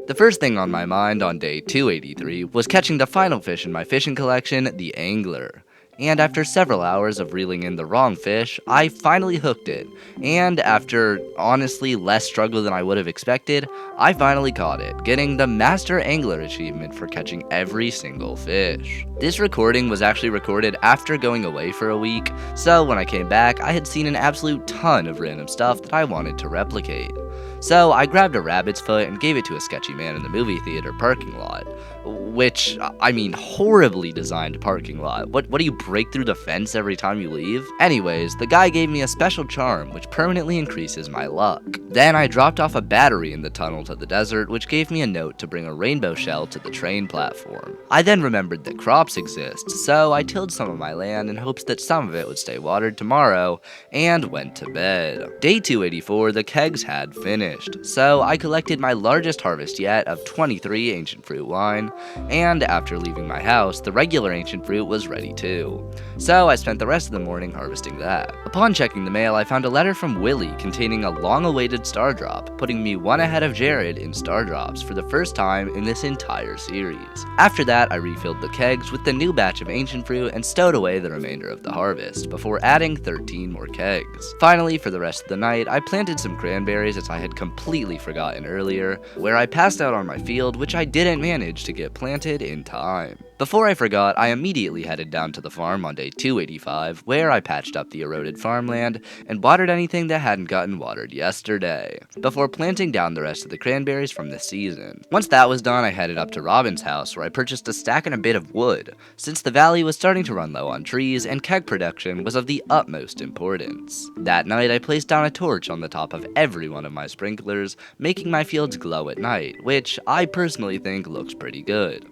The first thing on my mind on day 283 was catching the final fish in my fishing collection, the angler. And after several hours of reeling in the wrong fish, I finally hooked it. And after, honestly, less struggle than I would have expected, I finally caught it, getting the Master Angler achievement for catching every single fish. This recording was actually recorded after going away for a week, so when I came back, I had seen an absolute ton of random stuff that I wanted to replicate. So I grabbed a rabbit's foot and gave it to a sketchy man in the movie theater parking lot. Which, I mean, horribly designed parking lot. What do you break through the fence every time you leave? Anyways, the guy gave me a special charm which permanently increases my luck. Then I dropped off a battery in the tunnel to the desert which gave me a note to bring a rainbow shell to the train platform. I then remembered that crops exist, so I tilled some of my land in hopes that some of it would stay watered tomorrow, and went to bed. Day 284, the kegs had finished, so I collected my largest harvest yet of 23 ancient fruit wine, and after leaving my house, the regular ancient fruit was ready too. too. So I spent the rest of the morning harvesting that. Upon checking the mail, I found a letter from Willie containing a long-awaited star drop, putting me one ahead of Jared in star drops for the first time in this entire series. After that, I refilled the kegs with the new batch of ancient fruit and stowed away the remainder of the harvest, before adding 13 more kegs. Finally, for the rest of the night, I planted some cranberries as I had completely forgotten earlier, where I passed out on my field, which I didn't manage to get planted in time. Before I forgot, I immediately headed down to the farm on day 285, where I patched up the eroded farmland and watered anything that hadn't gotten watered yesterday, before planting down the rest of the cranberries from this season. Once that was done, I headed up to Robin's house, where I purchased a stack and a bit of wood, since the valley was starting to run low on trees and keg production was of the utmost importance. That night, I placed down a torch on the top of every one of my sprinklers, making my fields glow at night, which I personally think looks pretty good.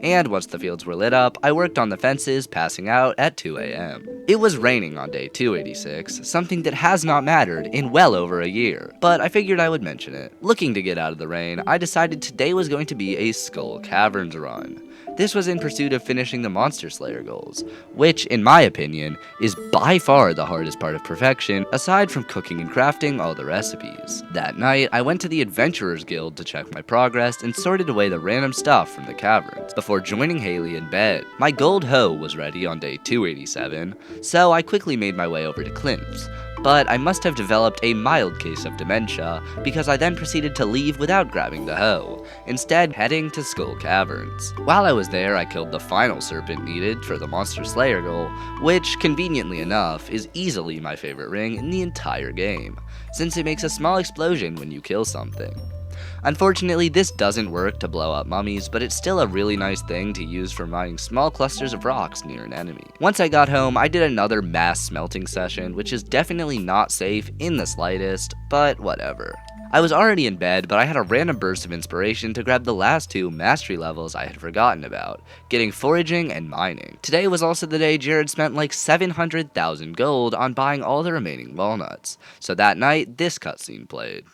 And once the fields were lit up, I worked on the fences, passing out at 2 a.m. It was raining on day 286, something that has not mattered in well over a year, but I figured I would mention it. Looking to get out of the rain, I decided today was going to be a Skull Caverns run. This was in pursuit of finishing the Monster Slayer goals, which, in my opinion, is by far the hardest part of perfection, aside from cooking and crafting all the recipes. That night, I went to the Adventurers Guild to check my progress and sorted away the random stuff from the caverns, before joining Haley in bed. My gold hoe was ready on day 287, so I quickly made my way over to Clint's. But I must have developed a mild case of dementia, because I then proceeded to leave without grabbing the hoe, instead heading to Skull Caverns. While I was there, I killed the final serpent needed for the Monster Slayer goal, which, conveniently enough, is easily my favorite ring in the entire game, since it makes a small explosion when you kill something. Unfortunately, this doesn't work to blow up mummies, but it's still a really nice thing to use for mining small clusters of rocks near an enemy. Once I got home, I did another mass smelting session, which is definitely not safe in the slightest, but whatever. I was already in bed, but I had a random burst of inspiration to grab the last two mastery levels I had forgotten about, getting foraging and mining. Today was also the day Jared spent like 700,000 gold on buying all the remaining walnuts, so that night, this cutscene played.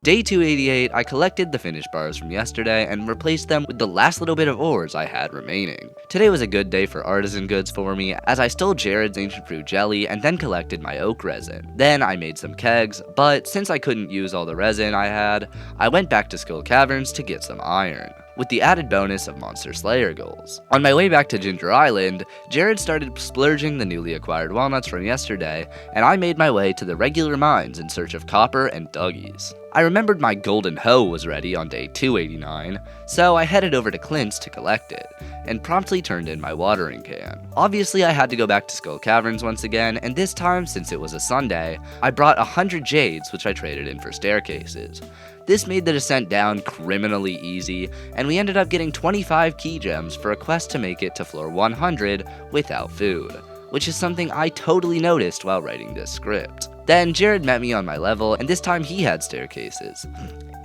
Day 288, I collected the finished bars from yesterday and replaced them with the last little bit of ores I had remaining. Today was a good day for artisan goods for me, as I stole Jared's ancient fruit jelly and then collected my oak resin. Then I made some kegs, but since I couldn't use all the resin I had, I went back to Skull Caverns to get some iron, with the added bonus of Monster Slayer goals. On my way back to Ginger Island, Jared started splurging the newly acquired walnuts from yesterday, and I made my way to the regular mines in search of copper and duggies. I remembered my golden hoe was ready on day 289, so I headed over to Clint's to collect it, and promptly turned in my watering can. Obviously, I had to go back to Skull Caverns once again, and this time, since it was a Sunday, I brought 100 jades, which I traded in for staircases. This made the descent down criminally easy, and we ended up getting 25 key gems for a quest to make it to floor 100 without food, which is something I totally noticed while writing this script. Then Jared met me on my level, and this time he had staircases,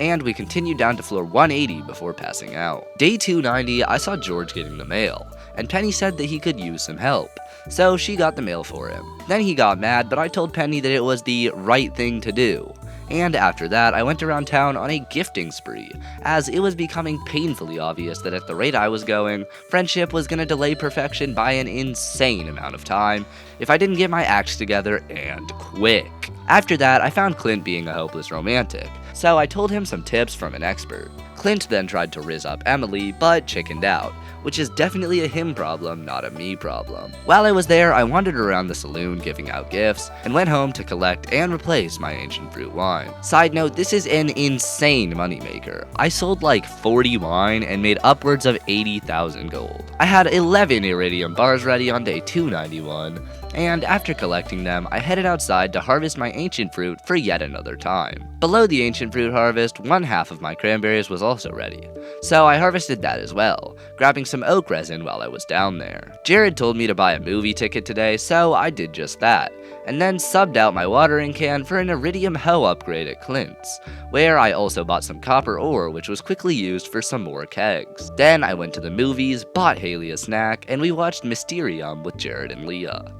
and we continued down to floor 180 before passing out. Day 290, I saw George getting the mail, and Penny said that he could use some help, so she got the mail for him. Then he got mad, but I told Penny that it was the right thing to do. And after that, I went around town on a gifting spree, as it was becoming painfully obvious that at the rate I was going, friendship was gonna delay perfection by an insane amount of time if I didn't get my acts together and quick. After that, I found Clint being a hopeless romantic, so I told him some tips from an expert. Clint then tried to rizz up Emily, but chickened out, which is definitely a him problem, not a me problem. While I was there, I wandered around the saloon giving out gifts, and went home to collect and replace my ancient fruit wine. Side note, this is an insane moneymaker. I sold like 40 wine and made upwards of 80,000 gold. I had 11 iridium bars ready on day 291, and after collecting them, I headed outside to harvest my ancient fruit for yet another time. Below the ancient fruit harvest, one half of my cranberries was also ready, so I harvested that as well, grabbing some oak resin while I was down there. Jared told me to buy a movie ticket today, so I did just that, and then subbed out my watering can for an iridium hoe upgrade at Clint's, where I also bought some copper ore, which was quickly used for some more kegs. Then I went to the movies, bought Haley a snack, and we watched Mysterium with Jared and Leah.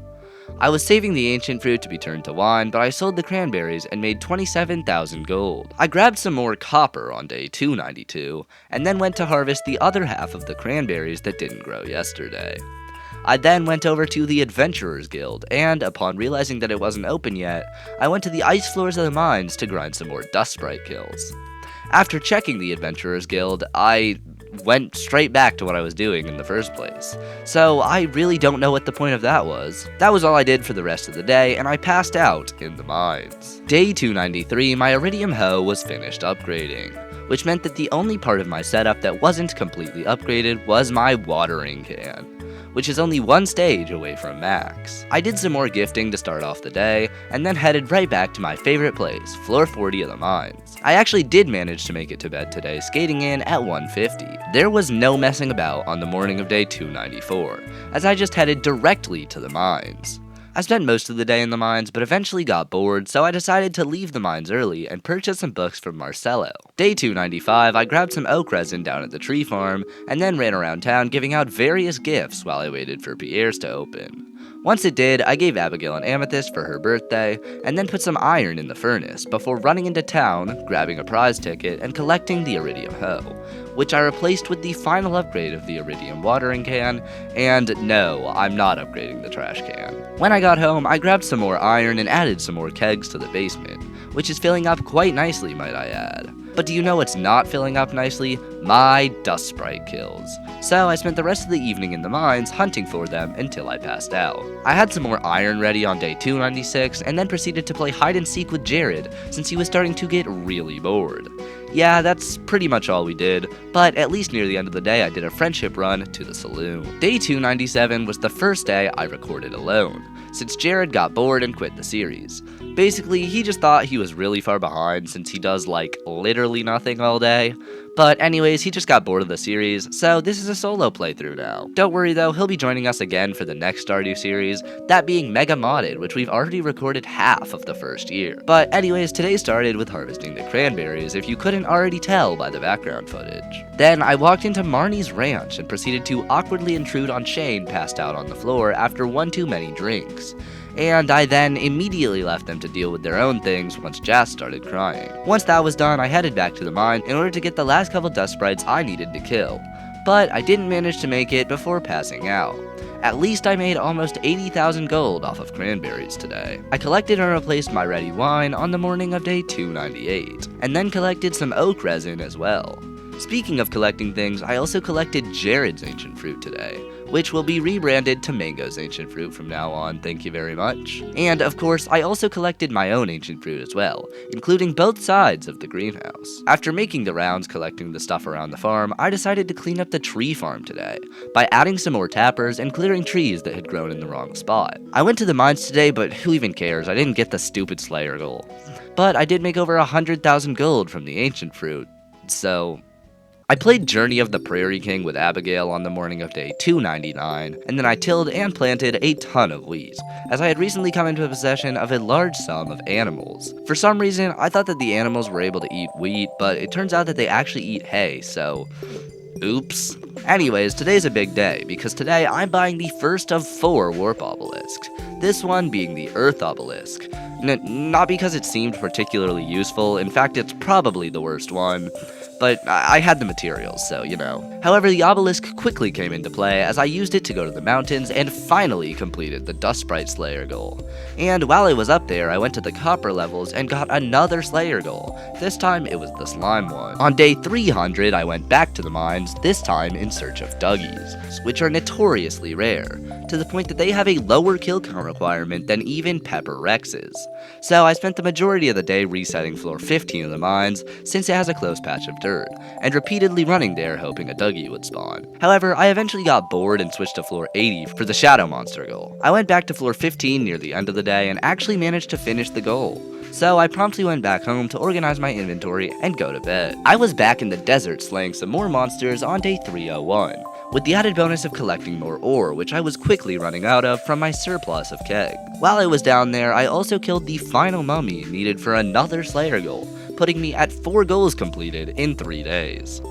I was saving the ancient fruit to be turned to wine, but I sold the cranberries and made 27,000 gold. I grabbed some more copper on day 292, and then went to harvest the other half of the cranberries that didn't grow yesterday. I then went over to the Adventurers Guild, and upon realizing that it wasn't open yet, I went to the ice floors of the mines to grind some more dust sprite kills. After checking the Adventurers Guild, I went straight back to what I was doing in the first place. So I really don't know what the point of that was. That was all I did for the rest of the day, and I passed out in the mines. Day 293, my iridium hoe was finished upgrading, which meant that the only part of my setup that wasn't completely upgraded was my watering can, which is only one stage away from max. I did some more gifting to start off the day, and then headed right back to my favorite place, floor 40 of the mines. I actually did manage to make it to bed today, skating in at 150. There was no messing about on the morning of day 294, as I just headed directly to the mines. I spent most of the day in the mines, but eventually got bored, so I decided to leave the mines early and purchase some books from Marcello. Day 295, I grabbed some oak resin down at the tree farm, and then ran around town giving out various gifts while I waited for Pierre's to open. Once it did, I gave Abigail an amethyst for her birthday, and then put some iron in the furnace before running into town, grabbing a prize ticket, and collecting the iridium hoe, which I replaced with the final upgrade of the iridium watering can, and no, I'm not upgrading the trash can. When I got home, I grabbed some more iron and added some more kegs to the basement, which is filling up quite nicely, might I add. But do you know what's not filling up nicely? My dust sprite kills. So I spent the rest of the evening in the mines hunting for them until I passed out. I had some more iron ready on day 296 and then proceeded to play hide and seek with Jared since he was starting to get really bored. Yeah, that's pretty much all we did, but at least near the end of the day I did a friendship run to the saloon. Day 297 was the first day I recorded alone, since Jared got bored and quit the series. Basically, he just thought he was really far behind since he does like literally nothing all day. But anyways, he just got bored of the series, so this is a solo playthrough now. Don't worry though, he'll be joining us again for the next Stardew series, that being Mega Modded, which we've already recorded half of the first year. But anyways, today started with harvesting the cranberries, if you couldn't already tell by the background footage. Then I walked into Marnie's ranch and proceeded to awkwardly intrude on Shane passed out on the floor after one too many drinks. And I then immediately left them to deal with their own things once Jas started crying. Once that was done, I headed back to the mine in order to get the last couple dust sprites I needed to kill, but I didn't manage to make it before passing out. At least I made almost 80,000 gold off of cranberries today. I collected and replaced my ready wine on the morning of day 298, and then collected some oak resin as well. Speaking of collecting things, I also collected Jared's ancient fruit today, which will be rebranded to Mango's ancient fruit from now on, thank you very much. And of course, I also collected my own ancient fruit as well, including both sides of the greenhouse. After making the rounds collecting the stuff around the farm, I decided to clean up the tree farm today, by adding some more tappers and clearing trees that had grown in the wrong spot. I went to the mines today, but who even cares, I didn't get the stupid Slayer goal. But I did make over 100,000 gold from the ancient fruit, so I played Journey of the Prairie King with Abigail on the morning of day 299, and then I tilled and planted a ton of wheat, as I had recently come into possession of a large sum of animals. For some reason, I thought that the animals were able to eat wheat, but it turns out that they actually eat hay, so oops. Anyways, today's a big day, because today I'm buying the first of 4 warp obelisks, this one being the Earth obelisk. Not because it seemed particularly useful, in fact it's probably the worst one, but I had the materials, so, you know. However, the obelisk quickly came into play as I used it to go to the mountains and finally completed the Dust Sprite Slayer goal. And while I was up there, I went to the copper levels and got another Slayer goal. This time, it was the slime one. On day 300, I went back to the mines, this time in search of Duggies, which are notoriously rare, to the point that they have a lower kill count requirement than even Pepper Rexes. So I spent the majority of the day resetting floor 15 of the mines, since it has a close patch of dirt, and repeatedly running there hoping a Dougie would spawn. However, I eventually got bored and switched to floor 80 for the Shadow Monster goal. I went back to floor 15 near the end of the day and actually managed to finish the goal. So I promptly went back home to organize my inventory and go to bed. I was back in the desert slaying some more monsters on day 301, with the added bonus of collecting more ore, which I was quickly running out of from my surplus of keg. While I was down there, I also killed the final mummy needed for another Slayer goal, putting me at 4 goals completed in 3 days.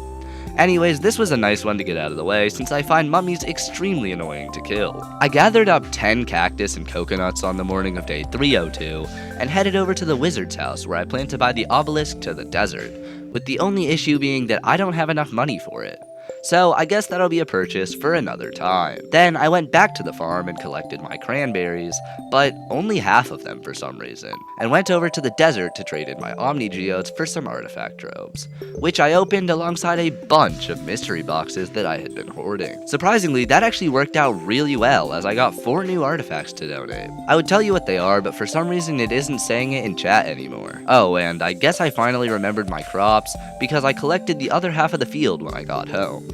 Anyways, this was a nice one to get out of the way since I find mummies extremely annoying to kill. I gathered up 10 cactus and coconuts on the morning of day 302 and headed over to the wizard's house where I plan to buy the obelisk to the desert, with the only issue being that I don't have enough money for it. So I guess that'll be a purchase for another time. Then I went back to the farm and collected my cranberries, but only half of them for some reason, and went over to the desert to trade in my Omni Geodes for some artifact troves, which I opened alongside a bunch of mystery boxes that I had been hoarding. Surprisingly, that actually worked out really well, as I got 4 new artifacts to donate. I would tell you what they are, but for some reason it isn't saying it in chat anymore. Oh, and I guess I finally remembered my crops, because I collected the other half of the field when I got home.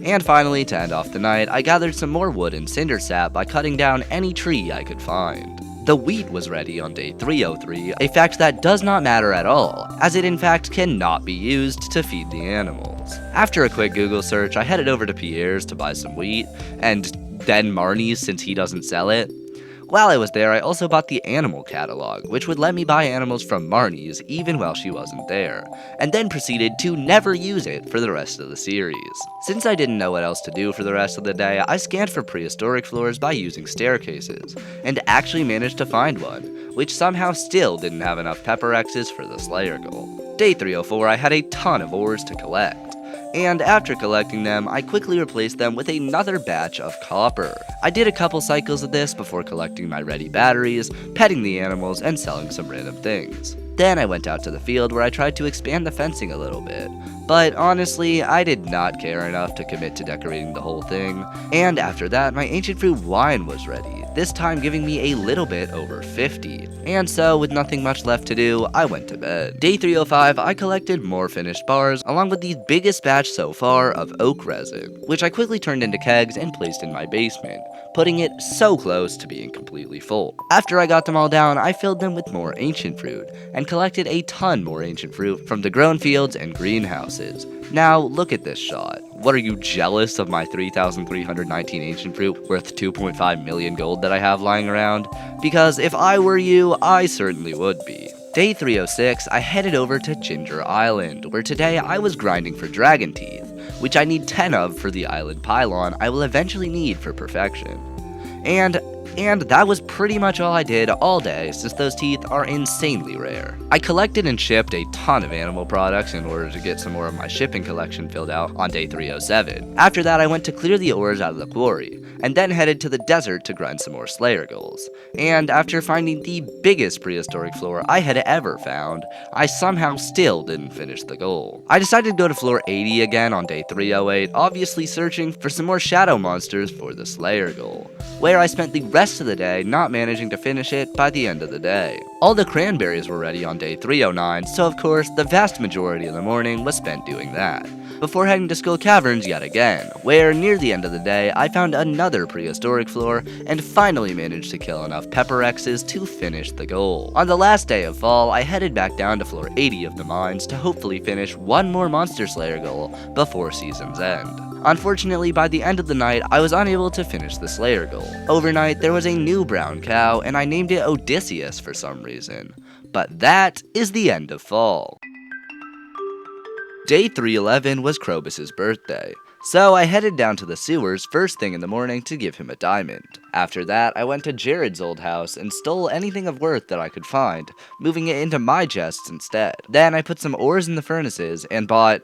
And finally, to end off the night, I gathered some more wood and cinder sap by cutting down any tree I could find. The wheat was ready on day 303, a fact that does not matter at all, as it in fact cannot be used to feed the animals. After a quick Google search, I headed over to Pierre's to buy some wheat, and then Marnie's since he doesn't sell it. While I was there, I also bought the animal catalog, which would let me buy animals from Marnie's even while she wasn't there, and then proceeded to never use it for the rest of the series. Since I didn't know what else to do for the rest of the day, I scanned for prehistoric floors by using staircases, and actually managed to find one, which somehow still didn't have enough pepper X's for the Slayer goal. Day 304, I had a ton of ores to collect, and after collecting them, I quickly replaced them with another batch of copper. I did a couple cycles of this before collecting my ready batteries, petting the animals, and selling some random things. Then I went out to the field where I tried to expand the fencing a little bit, but honestly, I did not care enough to commit to decorating the whole thing, and after that, my ancient fruit wine was ready, this time giving me a little bit over 50. And so, with nothing much left to do, I went to bed. Day 305, I collected more finished bars, along with the biggest batch so far of oak resin, which I quickly turned into kegs and placed in my basement, putting it so close to being completely full. After I got them all down, I filled them with more ancient fruit, and collected a ton more ancient fruit from the grown fields and greenhouses. Now, look at this shot. What, are you jealous of my 3,319 ancient fruit worth 2.5 million gold that I have lying around? Because if I were you, I certainly would be. Day 306, I headed over to Ginger Island, where today I was grinding for dragon teeth, which I need 10 of for the island pylon I will eventually need for perfection. And that was pretty much all I did all day, since those teeth are insanely rare. I collected and shipped a ton of animal products in order to get some more of my shipping collection filled out on day 307. After that, I went to clear the ores out of the quarry, and then headed to the desert to grind some more Slayer goals. And after finding the biggest prehistoric floor I had ever found, I somehow still didn't finish the goal. I decided to go to floor 80 again on day 308, obviously searching for some more shadow monsters for the Slayer goal, where I spent the rest of the day not managing to finish it by the end of the day. All the cranberries were ready on day 309, so of course the vast majority of the morning was spent doing that, before heading to Skull Caverns yet again, where near the end of the day I found another prehistoric floor and finally managed to kill enough pepper X's to finish the goal. On the last day of fall, I headed back down to floor 80 of the mines to hopefully finish one more Monster Slayer goal before season's end. Unfortunately, by the end of the night, I was unable to finish the Slayer goal. Overnight, there was a new brown cow, and I named it Odysseus for some reason. But that is the end of fall. Day 311 was Krobus's birthday, so I headed down to the sewers first thing in the morning to give him a diamond. After that, I went to Jared's old house and stole anything of worth that I could find, moving it into my chests instead. Then I put some ores in the furnaces and bought,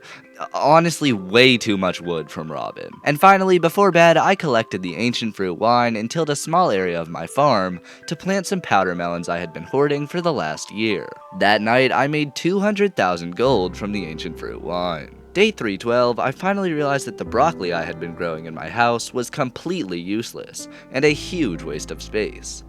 honestly, way too much wood from Robin. And finally, before bed, I collected the ancient fruit wine and tilled a small area of my farm to plant some powder melons I had been hoarding for the last year. That night, I made 200,000 gold from the ancient fruit wine. Day 312, I finally realized that the broccoli I had been growing in my house was completely useless, and a huge waste of space.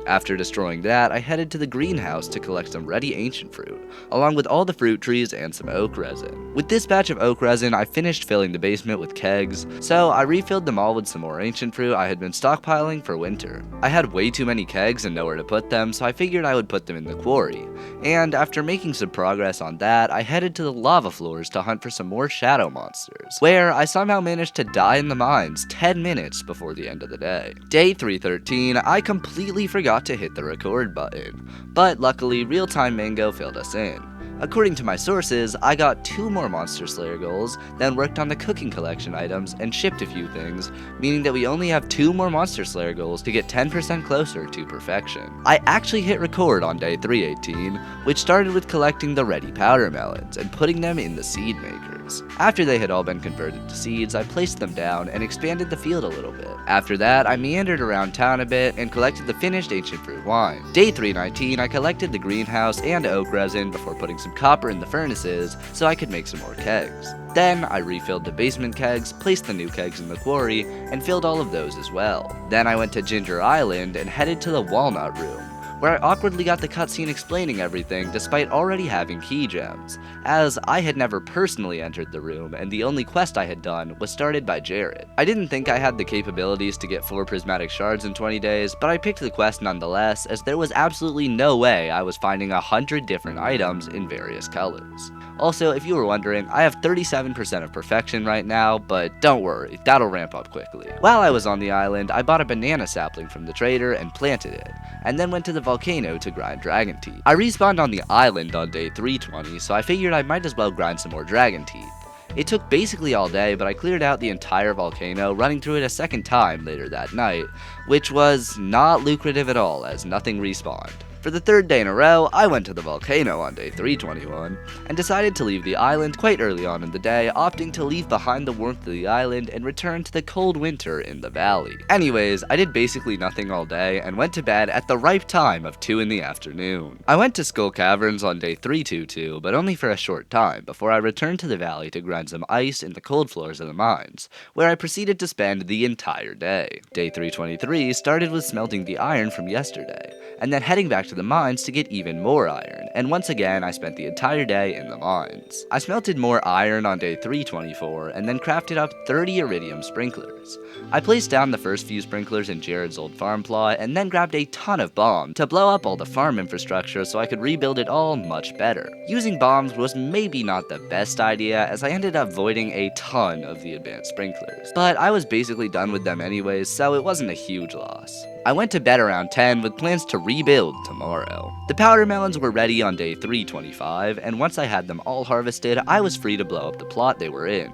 After destroying that, I headed to the greenhouse to collect some ready ancient fruit, along with all the fruit trees and some oak resin. With this batch of oak resin, I finished filling the basement with kegs, so I refilled them all with some more ancient fruit I had been stockpiling for winter. I had way too many kegs and nowhere to put them, so I figured I would put them in the quarry. And after making some progress on that, I headed to the lava floors to hunt for some more shadow monsters, where I somehow managed to die in the mines 10 minutes before the end of the day. Day 313, I completely forgot to hit the record button, but luckily Real-Time Mango filled us in. According to my sources, I got 2 more Monster Slayer goals, then worked on the cooking collection items and shipped a few things, meaning that we only have 2 more Monster Slayer goals to get 10% closer to perfection. I actually hit record on day 318, which started with collecting the ready powder melons and putting them in the seed makers. After they had all been converted to seeds, I placed them down and expanded the field a little bit. After that, I meandered around town a bit and collected the finished ancient fruit wine. Day 319, I collected the greenhouse and oak resin before putting some copper in the furnaces so I could make some more kegs. Then I refilled the basement kegs, placed the new kegs in the quarry, and filled all of those as well. Then I went to Ginger Island and headed to the Walnut Room, where I awkwardly got the cutscene explaining everything despite already having key gems, as I had never personally entered the room and the only quest I had done was started by Jared. I didn't think I had the capabilities to get 4 prismatic shards in 20 days, but I picked the quest nonetheless, as there was absolutely no way I was finding 100 different items in various colors. Also, if you were wondering, I have 37% of perfection right now, but don't worry, that'll ramp up quickly. While I was on the island, I bought a banana sapling from the trader and planted it, and then went to the volcano to grind dragon teeth. I respawned on the island on day 320, so I figured I might as well grind some more dragon teeth. It took basically all day, but I cleared out the entire volcano, running through it a second time later that night, which was not lucrative at all, as nothing respawned. For the 3rd day in a row, I went to the volcano on day 321, and decided to leave the island quite early on in the day, opting to leave behind the warmth of the island and return to the cold winter in the valley. Anyways, I did basically nothing all day, and went to bed at the ripe time of 2 in the afternoon. I went to Skull Caverns on day 322, but only for a short time, before I returned to the valley to grind some ice in the cold floors of the mines, where I proceeded to spend the entire day. Day 323 started with smelting the iron from yesterday, and then heading back to the mines to get even more iron, and once again I spent the entire day in the mines. I smelted more iron on day 324, and then crafted up 30 iridium sprinklers. I placed down the first few sprinklers in Jared's old farm plot, and then grabbed a ton of bombs to blow up all the farm infrastructure so I could rebuild it all much better. Using bombs was maybe not the best idea, as I ended up voiding a ton of the advanced sprinklers, but I was basically done with them anyways, so it wasn't a huge loss. I went to bed around 10 with plans to rebuild tomorrow. The powder melons were ready on day 325, and once I had them all harvested, I was free to blow up the plot they were in.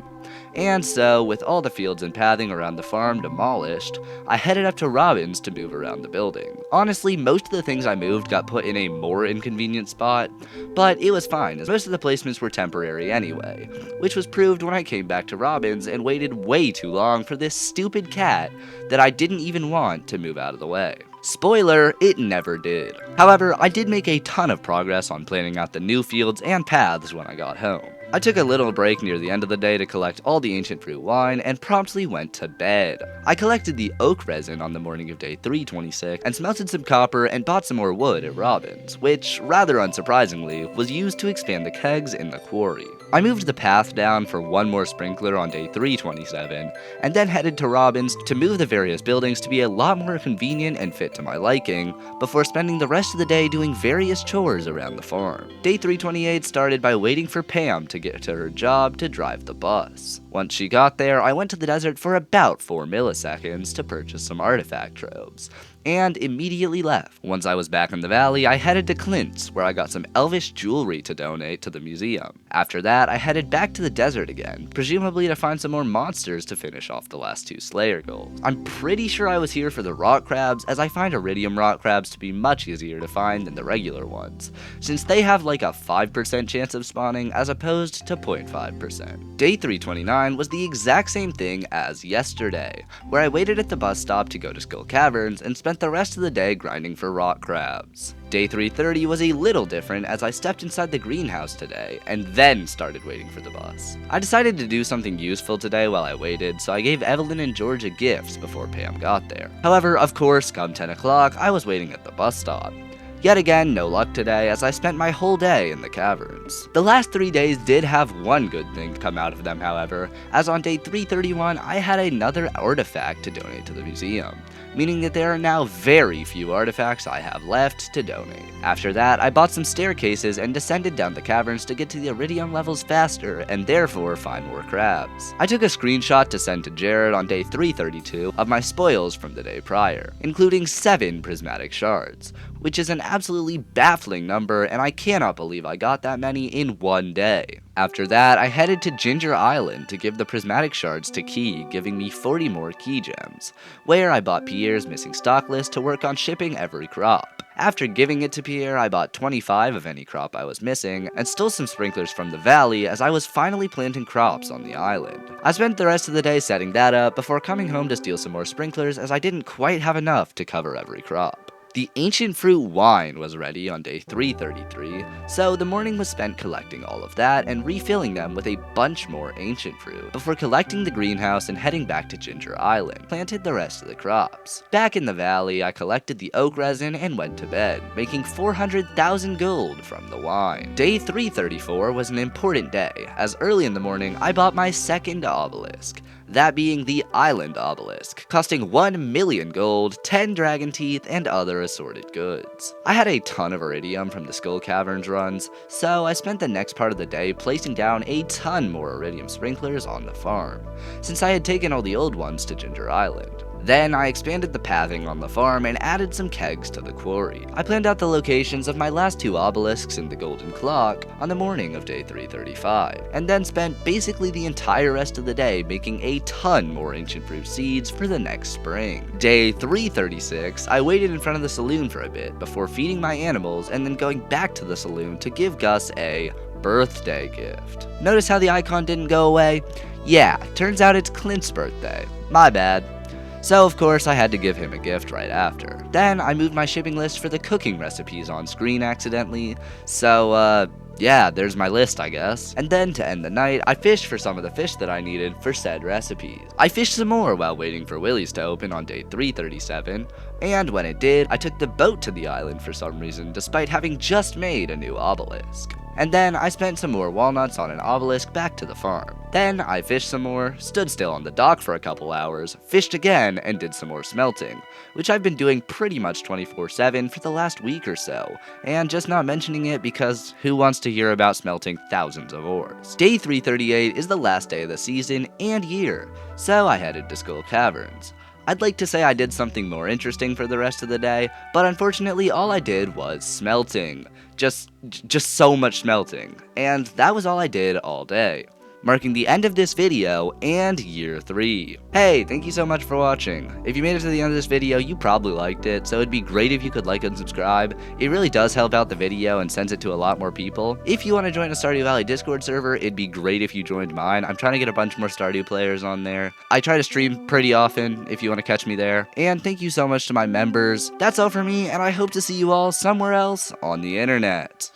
And so, with all the fields and pathing around the farm demolished, I headed up to Robin's to move around the building. Honestly, most of the things I moved got put in a more inconvenient spot, but it was fine, as most of the placements were temporary anyway, which was proved when I came back to Robin's and waited way too long for this stupid cat that I didn't even want to move out of the way. Spoiler, it never did. However, I did make a ton of progress on planning out the new fields and paths when I got home. I took a little break near the end of the day to collect all the ancient fruit wine and promptly went to bed. I collected the oak resin on the morning of day 326 and smelted some copper and bought some more wood at Robin's, which, rather unsurprisingly, was used to expand the kegs in the quarry. I moved the path down for 1 more sprinkler on day 327, and then headed to Robin's to move the various buildings to be a lot more convenient and fit to my liking, before spending the rest of the day doing various chores around the farm. Day 328 started by waiting for Pam to get to her job to drive the bus. Once she got there, I went to the desert for about 4 milliseconds to purchase some artifact troves, and immediately left. Once I was back in the valley, I headed to Clint's, where I got some elvish jewelry to donate to the museum. After that, I headed back to the desert again, presumably to find some more monsters to finish off the last 2 Slayer goals. I'm pretty sure I was here for the rock crabs, as I find iridium rock crabs to be much easier to find than the regular ones, since they have like a 5% chance of spawning as opposed to 0.5%. Day 329 was the exact same thing as yesterday, where I waited at the bus stop to go to Skull Caverns and spent the rest of the day grinding for rock crabs. Day 330 was a little different, as I stepped inside the greenhouse today, and then started waiting for the bus. I decided to do something useful today while I waited, so I gave Evelyn and Georgia gifts before Pam got there. However, of course, come 10 o'clock, I was waiting at the bus stop. Yet again, no luck today, as I spent my whole day in the caverns. The last 3 days did have one good thing come out of them, however, as on day 331, I had another artifact to donate to the museum, meaning that there are now very few artifacts I have left to donate. After that, I bought some staircases and descended down the caverns to get to the iridium levels faster and therefore find more crabs. I took a screenshot to send to Jared on day 332 of my spoils from the day prior, including 7 prismatic shards, which is an absolutely baffling number, and I cannot believe I got that many in one day. After that, I headed to Ginger Island to give the prismatic shards to Key, giving me 40 more key gems, where I bought Pierre's missing stock list to work on shipping every crop. After giving it to Pierre, I bought 25 of any crop I was missing, and stole some sprinklers from the valley as I was finally planting crops on the island. I spent the rest of the day setting that up before coming home to steal some more sprinklers as I didn't quite have enough to cover every crop. The ancient fruit wine was ready on day 333, so the morning was spent collecting all of that and refilling them with a bunch more ancient fruit, before collecting the greenhouse and heading back to Ginger Island, planted the rest of the crops. Back in the valley, I collected the oak resin and went to bed, making 400,000 gold from the wine. Day 334 was an important day, as early in the morning I bought my second obelisk, that being the Island Obelisk, costing 1 million gold, 10 dragon teeth, and other assorted goods. I had a ton of iridium from the Skull Caverns runs, so I spent the next part of the day placing down a ton more iridium sprinklers on the farm, since I had taken all the old ones to Ginger Island. Then I expanded the pathing on the farm and added some kegs to the quarry. I planned out the locations of my last 2 obelisks in the Golden Clock on the morning of day 335, and then spent basically the entire rest of the day making a ton more ancient fruit seeds for the next spring. Day 336, I waited in front of the saloon for a bit before feeding my animals and then going back to the saloon to give Gus a birthday gift. Notice how the icon didn't go away? Yeah, turns out it's Clint's birthday. My bad. So of course I had to give him a gift right after. Then I moved my shipping list for the cooking recipes on screen accidentally, so yeah, there's my list, I guess. And then to end the night, I fished for some of the fish that I needed for said recipes. I fished some more while waiting for Willie's to open on day 337, and when it did, I took the boat to the island for some reason, despite having just made a new obelisk. And then I spent some more walnuts on an obelisk back to the farm. Then I fished some more, stood still on the dock for a couple hours, fished again, and did some more smelting, which I've been doing pretty much 24/7 for the last week or so, and just not mentioning it because who wants to hear about smelting thousands of ores? Day 338 is the last day of the season and year, so I headed to Skull Caverns. I'd like to say I did something more interesting for the rest of the day, but unfortunately all I did was smelting. Just so much smelting. And that was all I did all day, marking the end of this video and year 3. Hey, thank you so much for watching. If you made it to the end of this video, you probably liked it, so it'd be great if you could like and subscribe. It really does help out the video and sends it to a lot more people. If you want to join a Stardew Valley Discord server, it'd be great if you joined mine. I'm trying to get a bunch more Stardew players on there. I try to stream pretty often if you want to catch me there. And thank you so much to my members. That's all for me, and I hope to see you all somewhere else on the internet.